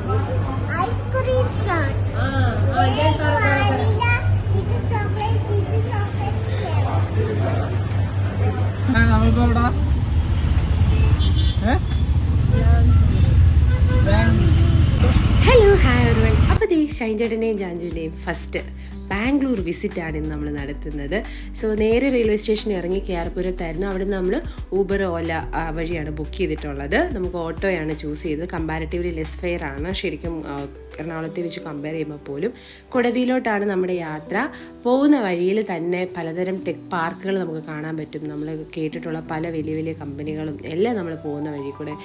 This is ice cream stand. This vanilla, this is chocolate, this is chocolate flavor. Hello hi everyone. അപ്പോൾ ഈ Shine ചേട്ടൻ്റെയും ജാൻജുവിൻ്റെയും first Bangalore വിസിറ്റാണ് ഇന്ന് നമ്മൾ നടത്തുന്നത്. So നേരെ railway സ്റ്റേഷനിൽ ഇറങ്ങി കേരപുരത്തായിരുന്നു. അവിടെ നിന്ന് നമ്മൾ ഊബർ ഓല വഴിയാണ് ബുക്ക് ചെയ്തിട്ടുള്ളത്. നമുക്ക് ഓട്ടോയാണ് ചൂസ് ചെയ്തത്. കമ്പാരിറ്റീവ്ലി ലെസ് ഫെയർ ആണ് ശരിക്കും എറണാകുളത്തെ വെച്ച് കമ്പയർ ചെയ്യുമ്പോൾ പോലും. കൊടതിയിലോട്ടാണ് നമ്മുടെ യാത്ര. പോകുന്ന വഴിയിൽ തന്നെ പലതരം ടെക് പാർക്കുകൾ നമുക്ക് കാണാൻ പറ്റും. നമ്മൾ കേട്ടിട്ടുള്ള പല വലിയ വലിയ കമ്പനികളും എല്ലാം നമ്മൾ പോകുന്ന വഴി കൂടെ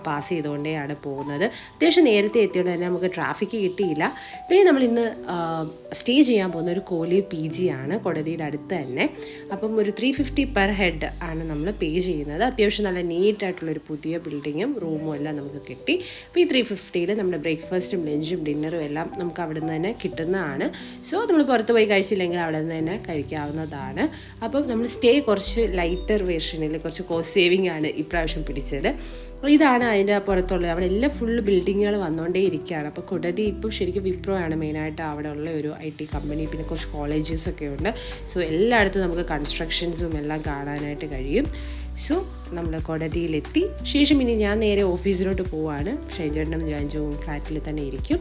പാസ് ചെയ്തുകൊണ്ടേയാണ് പോകുന്നത്. അത്യാവശ്യം നേരത്തെ എത്തിയോണ്ട് തന്നെ നമുക്ക് ട്രാഫിക്ക് കിട്ടിയില്ല. പിന്നെ നമ്മൾ ഇന്ന് സ്റ്റേ ചെയ്യാൻ പോകുന്ന ഒരു കോലി PG ആണ് കൊടതിയുടെ അടുത്ത് തന്നെ. അപ്പം ഒരു 350 പെർ ഹെഡ് ആണ് നമ്മൾ പേ ചെയ്യുന്നത്. അത്യാവശ്യം നല്ല നീറ്റായിട്ടുള്ളൊരു പുതിയ ബിൽഡിങ്ങും റൂമും എല്ലാം നമുക്ക് കിട്ടി. അപ്പോൾ ഈ 350-ൽ നമ്മുടെ ബ്രേക്ക്ഫാസ്റ്റും ലഞ്ചും ഡിന്നറും എല്ലാം നമുക്ക് അവിടെ നിന്ന് തന്നെ കിട്ടുന്നതാണ്. സോ നമ്മൾ പുറത്ത് പോയി കഴിച്ചില്ലെങ്കിൽ അവിടെ നിന്ന് തന്നെ കഴിക്കാവുന്നതാണ്. അപ്പം നമ്മൾ സ്റ്റേ കുറച്ച് ലൈറ്റർ വേർഷനിൽ കുറച്ച് കോസ്റ്റ് സേവിങ് ആണ് ഇപ്രാവശ്യം പിടിച്ചത്. ഇതാണ് അതിൻ്റെ പുറത്തുള്ളത്. അവിടെ എല്ലാം ഫുള്ള് ബിൽഡിങ്ങുകൾ വന്നുകൊണ്ടേ ഇരിക്കുകയാണ്. അപ്പോൾ കൊടതി ഇപ്പോൾ ശരിക്കും വിപ്രോ ആണ് മെയിനായിട്ട് അവിടെ ഉള്ള ഒരു IT കമ്പനി. പിന്നെ കുറച്ച് കോളേജസൊക്കെ ഉണ്ട്. സോ എല്ലായിടത്തും നമുക്ക് കൺസ്ട്രക്ഷൻസും എല്ലാം കാണാനായിട്ട് കഴിയും. സോ നമ്മൾ കൊടതിയിലെത്തി ശേഷം ഇനി ഞാൻ നേരെ ഓഫീസിലോട്ട് പോവാണ്. ഷൈൻചേട്ടനും ജാൻജുവും ഫ്ലാറ്റിൽ തന്നെ ഇരിക്കും.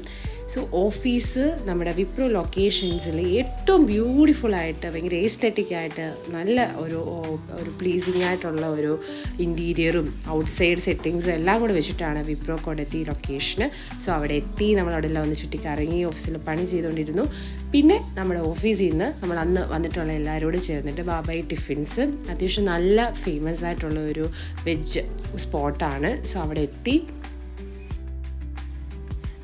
സോ ഓഫീസ് നമ്മുടെ വിപ്രോ ലൊക്കേഷൻസിൽ ഏറ്റവും ബ്യൂട്ടിഫുള്ളായിട്ട് ഭയങ്കര എസ്തെറ്റിക്കായിട്ട് നല്ല ഒരു പ്ലീസിങ് ആയിട്ടുള്ള ഒരു ഇൻറ്റീരിയറും ഔട്ട്സൈഡ് സെറ്റിങ്സും എല്ലാം കൂടെ വെച്ചിട്ടാണ് വിപ്രോ കൊടതി ലൊക്കേഷന്. സോ അവിടെ എത്തി നമ്മൾ അവിടെ എല്ലാം ഒന്ന് ചുറ്റിക്കറങ്ങി ഓഫീസിൽ പണി ചെയ്തുകൊണ്ടിരുന്നു. പിന്നെ നമ്മുടെ ഓഫീസിൽ നിന്ന് നമ്മൾ അന്ന് വന്നിട്ടുള്ള എല്ലാവരോടും ചേർന്നിട്ട് ബാബായ് ടിഫിൻസ് അത്യാവശ്യം നല്ല ഫേമസ് ആയിട്ടുള്ള ഒരു വെജ് സ്പോട്ടാണ്. സോ അവിടെ എത്തി.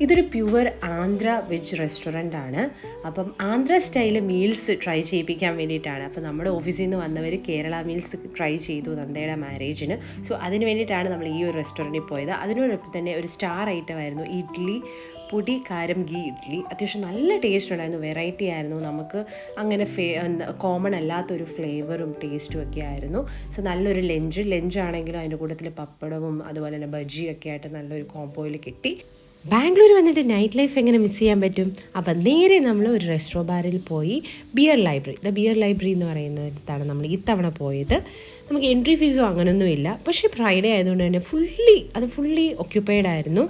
ഇതൊരു പ്യുവർ ആന്ധ്ര വെജ് റെസ്റ്റോറൻ്റ് ആണ്. അപ്പം ആന്ധ്ര സ്റ്റൈല് മീൽസ് ട്രൈ ചെയ്യിപ്പിക്കാൻ വേണ്ടിയിട്ടാണ്. അപ്പം നമ്മുടെ ഓഫീസിൽ നിന്ന് വന്നവർ കേരള മീൽസ് ട്രൈ ചെയ്തു നന്ദയുടെ മാരേജിന്. സോ അതിന് വേണ്ടിയിട്ടാണ് നമ്മൾ ഈ ഒരു റെസ്റ്റോറൻറ്റിൽ പോയത്. അതിനോടൊപ്പം തന്നെ ഒരു സ്റ്റാർ ഐറ്റം ആയിരുന്നു ഇഡ്ഡലി, പൊടി കാരം ഗീ ഇഡ്ഡലി. അത്യാവശ്യം നല്ല ടേസ്റ്റ് ഉണ്ടായിരുന്നു. വെറൈറ്റി ആയിരുന്നു. നമുക്ക് അങ്ങനെ കോമൺ അല്ലാത്തൊരു ഫ്ലേവറും ടേസ്റ്റും ഒക്കെ ആയിരുന്നു. സോ നല്ലൊരു ലഞ്ചാണെങ്കിലും അതിൻ്റെ കൂട്ടത്തിൽ പപ്പടവും അതുപോലെ തന്നെ ബജിയൊക്കെ ആയിട്ട് നല്ലൊരു കോംബോയിൽ കിട്ടി. ബാംഗ്ലൂർ വന്നിട്ട് നൈറ്റ് ലൈഫ് എങ്ങനെ മിസ് ചെയ്യാൻ പറ്റും? അപ്പം നേരെ നമ്മൾ ഒരു റെസ്റ്റോ ബാറിൽ പോയി ബിയർ ലൈബ്രറി എന്ന് പറയുന്നിടത്താണ് നമ്മൾ ഇത്തവണ പോയത്. നമുക്ക് എൻട്രി ഫീസോ അങ്ങനെയൊന്നുമില്ല. പക്ഷേ ഫ്രൈഡേ ആയതുകൊണ്ട് തന്നെ ഫുള്ളി ഒക്യുപ്പൈഡ് ആയിരുന്നു.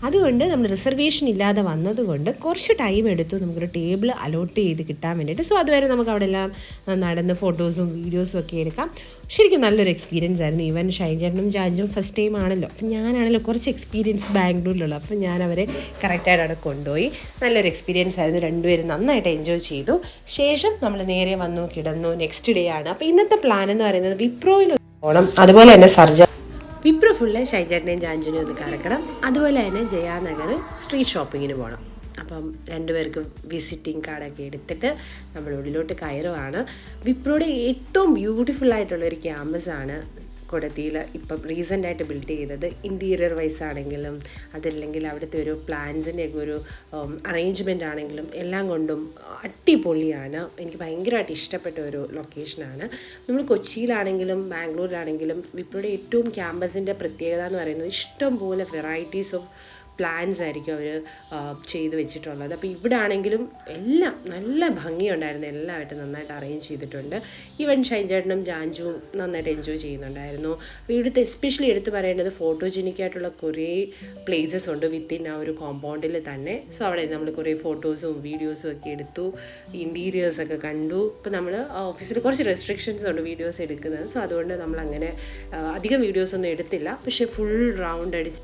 അതുകൊണ്ട് നമ്മൾ റിസർവേഷൻ ഇല്ലാതെ വന്നതുകൊണ്ട് കുറച്ച് ടൈം എടുത്തു നമുക്കൊരു ടേബിൾ അലോട്ട് ചെയ്ത് കിട്ടാൻ വേണ്ടിയിട്ട്. സോ അതുവരെ നമുക്ക് അവിടെ എല്ലാം നടന്ന് ഫോട്ടോസും വീഡിയോസും ഒക്കെ എടുക്കാം. ശരിക്കും നല്ലൊരു എക്സ്പീരിയൻസ് ആയിരുന്നു. ഈവൻ ഷൈൻ ചേട്ടനും ജാൻജും ഫസ്റ്റ് ടൈം ആണല്ലോ. അപ്പം ഞാനാണല്ലോ കുറച്ച് എക്സ്പീരിയൻസ് ബാംഗ്ലൂരിലുള്ള. അപ്പം ഞാൻ അവരെ കറക്റ്റായിട്ട് അവിടെ കൊണ്ടുപോയി. നല്ലൊരു എക്സ്പീരിയൻസ് ആയിരുന്നു. രണ്ടുപേരും നന്നായിട്ട് എൻജോയ് ചെയ്തു. ശേഷം നമ്മൾ നേരെ വന്നു കിടന്നു. നെക്സ്റ്റ് ഡേ ആണ്. അപ്പോൾ ഇന്നത്തെ പ്ലാൻ എന്ന് പറയുന്നത് വിപ്രോയിൽ പോകണം. അതുപോലെ തന്നെ വിപ്രോ ഫുള്ള് ഷൈൻ ചേട്ടനെയും ജാൻജുനെയും ഒന്ന് കറക്കണം. അതുപോലെ തന്നെ ജയാനഗർ സ്ട്രീറ്റ് ഷോപ്പിങ്ങിന് പോകണം. അപ്പം രണ്ടുപേർക്ക് വിസിറ്റിംഗ് കാർഡൊക്കെ എടുത്തിട്ട് നമ്മൾ ഉള്ളിലോട്ട് കയറുവാണ്. വിപ്രോയുടെ ഏറ്റവും ബ്യൂട്ടിഫുള്ളായിട്ടുള്ളൊരു ക്യാമ്പസാണ് കൊടതിയിൽ ഇപ്പം റീസെൻ്റായിട്ട് ബിൽഡ് ചെയ്തത്. ഇൻറ്റീരിയർ വൈസ് ആണെങ്കിലും അതല്ലെങ്കിൽ അവിടുത്തെ ഒരു പ്ലാൻസിൻ്റെയൊക്കെ ഒരു അറേഞ്ച്മെൻ്റ് ആണെങ്കിലും എല്ലാം കൊണ്ടും അടിപൊളിയാണ്. എനിക്ക് ഭയങ്കരമായിട്ട് ഇഷ്ടപ്പെട്ട ഒരു ലൊക്കേഷനാണ്. നമ്മൾ കൊച്ചിയിലാണെങ്കിലും ബാംഗ്ലൂരിലാണെങ്കിലും വിപ്രോയുടെ ഏറ്റവും ക്യാമ്പസിൻ്റെ പ്രത്യേകത എന്ന് പറയുന്നത് ഇഷ്ടം പോലെ വെറൈറ്റീസ് ഓഫ് പ്ലാൻസ് ആയിരിക്കും അവർ ചെയ്ത് വെച്ചിട്ടുള്ളത്. അപ്പോൾ ഇവിടെ ആണെങ്കിലും എല്ലാം നല്ല ഭംഗിയുണ്ടായിരുന്നു. എല്ലാമായിട്ട് നന്നായിട്ട് അറേഞ്ച് ചെയ്തിട്ടുണ്ട്. ഈവൻ ഷൈൻ ചേട്ടനും ജാൻജുവും നന്നായിട്ട് എൻജോയ് ചെയ്യുന്നുണ്ടായിരുന്നു. അപ്പോൾ ഇവിടുത്തെ എസ്പെഷ്യലി എടുത്ത് പറയേണ്ടത് ഫോട്ടോജനിക്കായിട്ടുള്ള കുറേ പ്ലേസസ് ഉണ്ട് വിത്തിൻ ആ ഒരു കോമ്പൗണ്ടിൽ തന്നെ. സോ അവിടെ നമ്മൾ കുറേ ഫോട്ടോസും വീഡിയോസും ഒക്കെ എടുത്തു. ഇൻറ്റീരിയേഴ്സൊക്കെ കണ്ടു. ഇപ്പോൾ നമ്മൾ ഓഫീസിൽ കുറച്ച് റെസ്ട്രിക്ഷൻസ് ഉണ്ട് വീഡിയോസ് എടുക്കുന്നത്. സോ അതുകൊണ്ട് നമ്മളങ്ങനെ അധികം വീഡിയോസൊന്നും എടുത്തില്ല. പക്ഷേ ഫുൾ റൗണ്ട് അടിച്ച്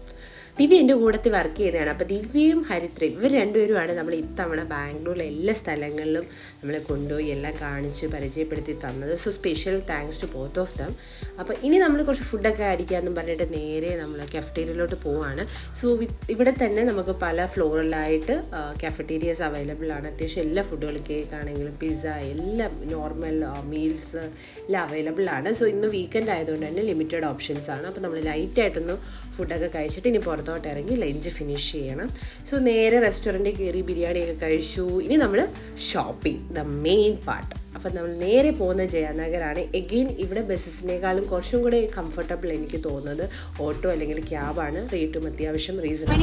ദിവ്യ എൻ്റെ കൂടത്തിൽ വർക്ക് ചെയ്തതാണ്. അപ്പോൾ ദിവ്യയും ഹരിത്രയും ഇവർ രണ്ടുപേരുമാണ് നമ്മൾ ഇത്തവണ ബാംഗ്ലൂരിലെ എല്ലാ സ്ഥലങ്ങളിലും നമ്മളെ കൊണ്ടുപോയി എല്ലാം കാണിച്ച് പരിചയപ്പെടുത്തി തന്നത്. So special thanks to both of them. അപ്പോൾ ഇനി നമ്മൾ കുറച്ച് ഫുഡൊക്കെ അടിക്കാമെന്നും പറഞ്ഞിട്ട് നേരെ നമ്മൾ കഫറ്റീരിയയിലോട്ട് പോവാണ്. സോ ഇവിടെ തന്നെ നമുക്ക് പല ഫ്ലോറിലായിട്ട് കഫറ്റീരിയസ് അവൈലബിൾ ആണ്. അത്യാവശ്യം എല്ലാ ഫുഡുകളും കേക്ക് ആണെങ്കിലും പിസ്സ എല്ലാം നോർമൽ മീൽസ് എല്ലാം അവൈലബിൾ ആണ്. സോ ഇന്ന് വീക്കെൻഡ് ആയതുകൊണ്ട് തന്നെ ലിമിറ്റഡ് ഓപ്ഷൻസ് ആണ്. അപ്പോൾ നമ്മൾ ലൈറ്റായിട്ടൊന്ന് ഫുഡൊക്കെ കഴിച്ചിട്ട് ഇനി പുറത്ത് പുറത്തോട്ട് ഇറങ്ങി ലഞ്ച് ഫിനിഷ് ചെയ്യണം. സോ നേരെ റെസ്റ്റോറൻറ്റിൽ കയറി ബിരിയാണിയൊക്കെ കഴിച്ചു. ഇനി നമ്മൾ ഷോപ്പിംഗ്, ദ മെയിൻ പാർട്ട്. അപ്പം നമ്മൾ നേരെ പോകുന്ന ജയനഗറാണ്. എഗെയിൻ ഇവിടെ ബസ്സിനേക്കാളും കുറച്ചും കൂടെ കംഫർട്ടബിൾ എനിക്ക് തോന്നുന്നത് ഓട്ടോ അല്ലെങ്കിൽ ക്യാബാണ്. റേറ്റും അത്യാവശ്യം റീസണബിൾ.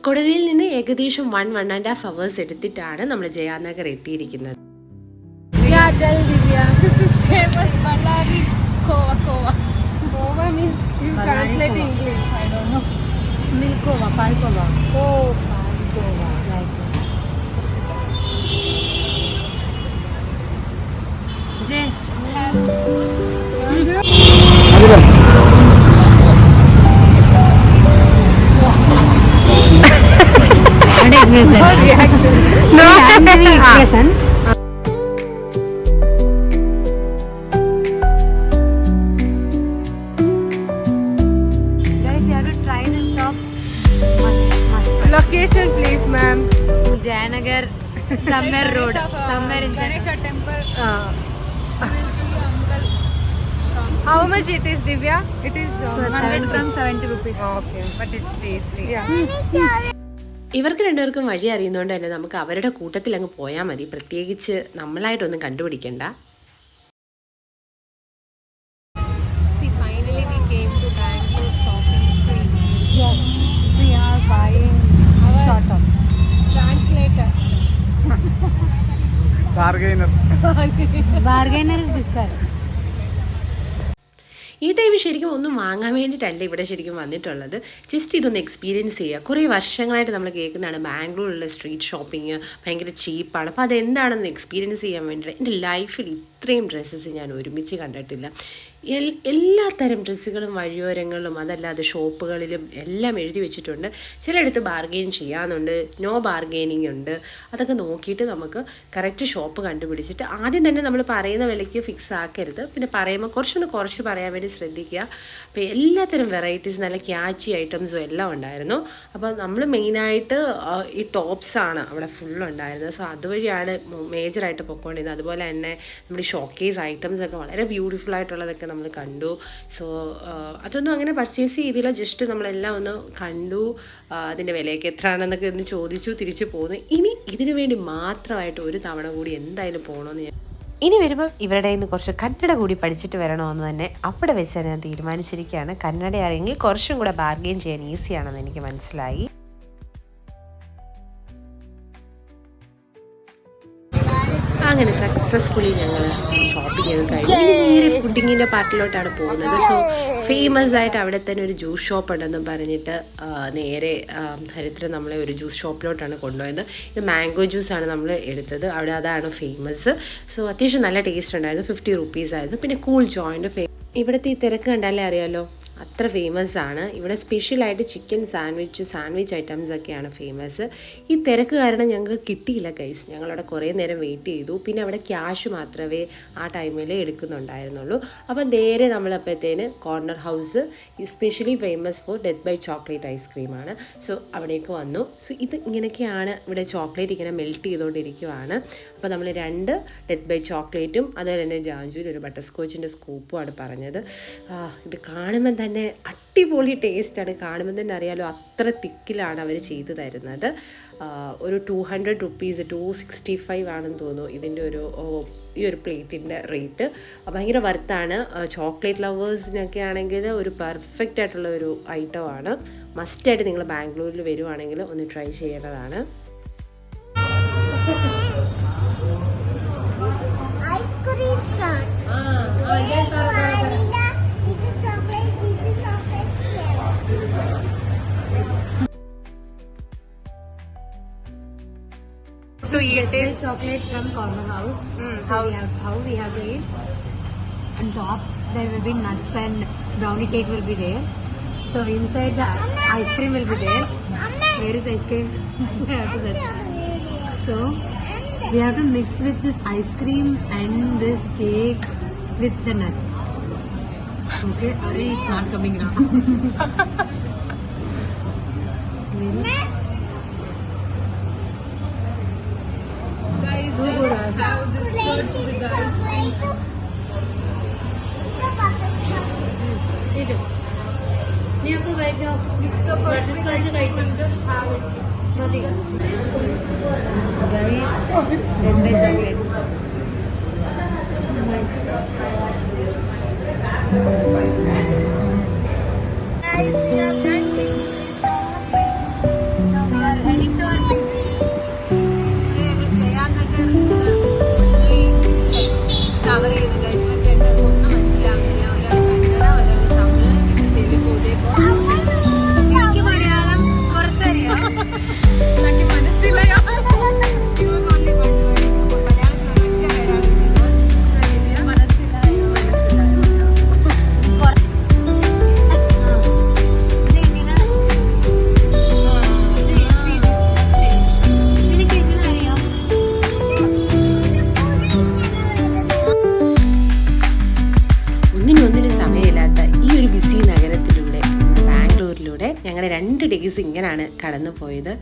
കൊടതിയിൽ നിന്ന് ഏകദേശം 1.5 hours എടുത്തിട്ടാണ് നമ്മൾ ജയനഗർ എത്തിയിരിക്കുന്നത്. Milkova, Palkova. Oh, Palkova. Like Jay. No expression. Location please ma'am. Jayanagar, somewhere road, somewhere in Ganesha temple. How much it is, Divya? It is so 100 grams 70 rupees. okay, but it's tasty. Yeah. ഇവർക്ക് രണ്ടുപേർക്കും വഴി അറിയുന്നതുകൊണ്ട് തന്നെ നമുക്ക് അവരുടെ കൂട്ടത്തിൽ അങ്ങ് പോയാൽ മതി. പ്രത്യേകിച്ച് നമ്മളായിട്ടൊന്നും കണ്ടുപിടിക്കണ്ട. Finally we came to Bangalore shopping street. Yes, we are buying short tops. Translator. Bargainer is this guy. ഈ ടൈമിൽ ശരിക്കും ഒന്നും വാങ്ങാൻ വേണ്ടിയിട്ടല്ല ഇവിടെ ശരിക്കും വന്നിട്ടുള്ളത്. ജസ്റ്റ് ഇതൊന്ന് എക്സ്പീരിയൻസ് ചെയ്യുക. കുറേ വർഷങ്ങളായിട്ട് നമ്മൾ കേൾക്കുന്നതാണ് ബാംഗ്ലൂരിലുള്ള സ്ട്രീറ്റ് ഷോപ്പിംഗ് ഭയങ്കര ചീപ്പാണ്. അപ്പോൾ അതെന്താണെന്ന് എക്സ്പീരിയൻസ് ചെയ്യാൻ വേണ്ടിയിട്ട് എൻ്റെ ലൈഫിൽ ഇത്രയും ഡ്രസ്സസ് ഞാൻ ഒരുമിച്ച് കണ്ടിട്ടില്ല. എല്ലാ തരം ഡ്രസ്സുകളും വഴിയോരങ്ങളിലും അതല്ലാതെ ഷോപ്പുകളിലും എല്ലാം എഴുതി വെച്ചിട്ടുണ്ട്. ചിലയിടത്ത് ബാർഗെയിൻ ചെയ്യാനുണ്ട്, നോ ബാർഗെയിനിങ് ഉണ്ട്. അതൊക്കെ നോക്കിയിട്ട് നമുക്ക് കറക്റ്റ് ഷോപ്പ് കണ്ടുപിടിച്ചിട്ട് ആദ്യം തന്നെ നമ്മൾ പറയുന്ന വിലയ്ക്ക് ഫിക്സ് ആക്കരുത്. പിന്നെ പറയുമ്പോൾ കുറച്ച് പറയാൻ വേണ്ടി ശ്രദ്ധിക്കുക. അപ്പോൾ എല്ലാത്തരം വെറൈറ്റീസ് നല്ല ക്യാച്ചി ഐറ്റംസും എല്ലാം ഉണ്ടായിരുന്നു. അപ്പോൾ നമ്മൾ മെയിനായിട്ട് ഈ ടോപ്സാണ് അവിടെ ഫുള്ളുണ്ടായിരുന്നത്. സോ അതുവഴിയാണ് മേജറായിട്ട് പൊയ്ക്കൊണ്ടിരുന്നത്. അതുപോലെ തന്നെ നമ്മുടെ ഷോക്കേസ് ഐറ്റംസൊക്കെ വളരെ ബ്യൂട്ടിഫുൾ ആയിട്ടുള്ളതൊക്കെ നമ്മൾ കണ്ടു. സോ അതൊന്നും അങ്ങനെ പർച്ചേസ് ചെയ്തില്ല. ജസ്റ്റ് നമ്മളെല്ലാം ഒന്ന് കണ്ടു. അതിൻ്റെ വിലയൊക്കെ എത്രയാണെന്നൊക്കെ ഒന്ന് ചോദിച്ചു തിരിച്ചു പോന്നു. ഇനി ഇതിനു വേണ്ടി മാത്രമായിട്ട് ഒരു തവണ കൂടി എന്തായാലും പോകണമെന്ന് ഞാൻ ഇനി വരുമ്പോൾ ഇവരുടെ നിന്ന് കുറച്ച് കന്നഡ കൂടി പഠിച്ചിട്ട് വരണമെന്ന് തന്നെ അവിടെ വെച്ച് ഞാൻ തീരുമാനിച്ചിരിക്കുകയാണ്. കന്നഡ അറിയെങ്കിൽ കുറച്ചും കൂടെ ബാർഗെയിൻ ചെയ്യാൻ ഈസിയാണെന്ന് എനിക്ക് മനസ്സിലായി. അങ്ങനെ സക്സസ്ഫുള്ളി ഞങ്ങൾ ഷോപ്പിംഗ് ഒക്കെ കഴിഞ്ഞു. ഇനി നേരെ ഫുഡിങ്ങിൻ്റെ പാർട്ടിലോട്ടാണ് പോകുന്നത്. സോ ഫേമസ് ആയിട്ട് അവിടെ തന്നെ ഒരു ജ്യൂസ് ഷോപ്പ് ഉണ്ടെന്നും പറഞ്ഞിട്ട് നേരെ ഹരിത്ര നമ്മളെ ഒരു ജ്യൂസ് ഷോപ്പിലോട്ടാണ് കൊണ്ടുപോയത്. ഇത് മാംഗോ ജ്യൂസാണ് നമ്മൾ എടുത്തത്. അവിടെ അതാണ് ഫേമസ്. സോ അത്യാവശ്യം നല്ല ടേസ്റ്റ് ഉണ്ടായിരുന്നു. 50 rupees ആയിരുന്നു. പിന്നെ കൂൾ ജോയിൻ്റ് ഇവിടുത്തെ ഈ തിരക്ക് കണ്ടാലേ അറിയാമല്ലോ, അത്ര ഫേമസ് ആണ്. ഇവിടെ സ്പെഷ്യലായിട്ട് ചിക്കൻ സാൻഡ്വിച്ച് ഐറ്റംസ് ഒക്കെയാണ് ഫേമസ്. ഈ തിരക്ക് കാരണം ഞങ്ങൾക്ക് കിട്ടിയില്ല ഗൈസ്. ഞങ്ങളവിടെ കുറേ നേരം വെയിറ്റ് ചെയ്തു. പിന്നെ അവിടെ ക്യാഷ് മാത്രമേ ആ ടൈമിൽ എടുക്കുന്നുണ്ടായിരുന്നുള്ളൂ. അപ്പം നേരെ നമ്മളപ്പോഴത്തേന് corner house specially famous for death by chocolate ഐസ്ക്രീമാണ്. സോ അവിടേക്ക് വന്നു. സോ ഇത് ഇങ്ങനെയൊക്കെയാണ് ഇവിടെ ചോക്ലേറ്റ് ഇങ്ങനെ മെൽറ്റ് ചെയ്തുകൊണ്ടിരിക്കുവാണ്. അപ്പോൾ നമ്മൾ 2 ഡെത്ത് ബൈ ചോക്ലേറ്റും അതുപോലെ തന്നെ ജാഞ്ചൂരി ഒരു ബട്ടർ സ്കോച്ചിൻ്റെ സ്കൂപ്പുമാണ് പറഞ്ഞത്. ഇത് കാണുമ്പോൾ തന്നെ അടിപൊളി ടേസ്റ്റാണ്. കാണുമ്പോൾ തന്നെ അറിയാലോ അത്ര തിക്കിലാണ് അവർ ചെയ്തു തരുന്നത്. ഒരു 200 rupees 265 ആണെന്ന് തോന്നുന്നു ഇതിൻ്റെ ഈ ഒരു പ്ലേറ്റിൻ്റെ റേറ്റ്. ഭയങ്കര വർത്താണ്. ചോക്ലേറ്റ് ലവേഴ്സിനൊക്കെ ആണെങ്കിൽ ഒരു പെർഫെക്റ്റ് ആയിട്ടുള്ള ഒരു ഐറ്റമാണ്. മസ്റ്റായിട്ട് നിങ്ങൾ ബാംഗ്ലൂരിൽ വരുവാണെങ്കിൽ ഒന്ന് ട്രൈ ചെയ്യേണ്ടതാണ്. To eat it. Chocolate from corner house. So how we have to eat. On top there will be nuts and brownie cake will be there. So inside the ice cream will be there. Where is ice cream? So we have to mix with this ice cream and this cake with the nuts. Okay, Ari, it's not coming now. Really? Guys, let's have this good with the ice cream. കഴിച്ചോ, നീയൊക്കെ കഴിച്ചോ, കഴിച്ച് കഴിച്ചിട്ട് മതി. Bombay chocolate. Guys, we are done with shopping. Now we are heading to our place. Cover ചെയ്ത് കഴിച്ച് ഒന്നും മനസ്സിലാവുന്നില്ല. ഒരാൾ കന്നഡ, ഒരാൾ തമിഴ്, തെലുഗു. എനിക്ക് മലയാളം കുറച്ചറിയാം, എനിക്ക് മനസ്സിലായോ? ഒന്നിനും സമയമില്ലാത്ത ഈ ഒരു ബിസി നഗരത്തിലൂടെ, ബാംഗ്ലൂരിലൂടെ ഞങ്ങളുടെ 2 ഡേയ്സ് ഇങ്ങനെയാണ് കടന്നു പോയത്.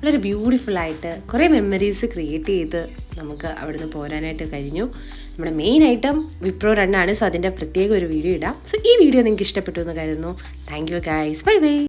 വളരെ ബ്യൂട്ടിഫുള്ളായിട്ട് കുറേ മെമ്മറീസ് ക്രിയേറ്റ് ചെയ്ത് നമുക്ക് അവിടുന്ന് പോരാനായിട്ട് കഴിഞ്ഞു. നമ്മുടെ മെയിൻ ഐറ്റം വിപ്രോ റണ്ണാണ്. സോ അതിൻ്റെ പ്രത്യേക ഒരു വീഡിയോ ഇടാം. സോ ഈ വീഡിയോ നിങ്ങൾക്ക് ഇഷ്ടപ്പെട്ടു എന്ന് കരുതുന്നു. Thank you guys, bye bye.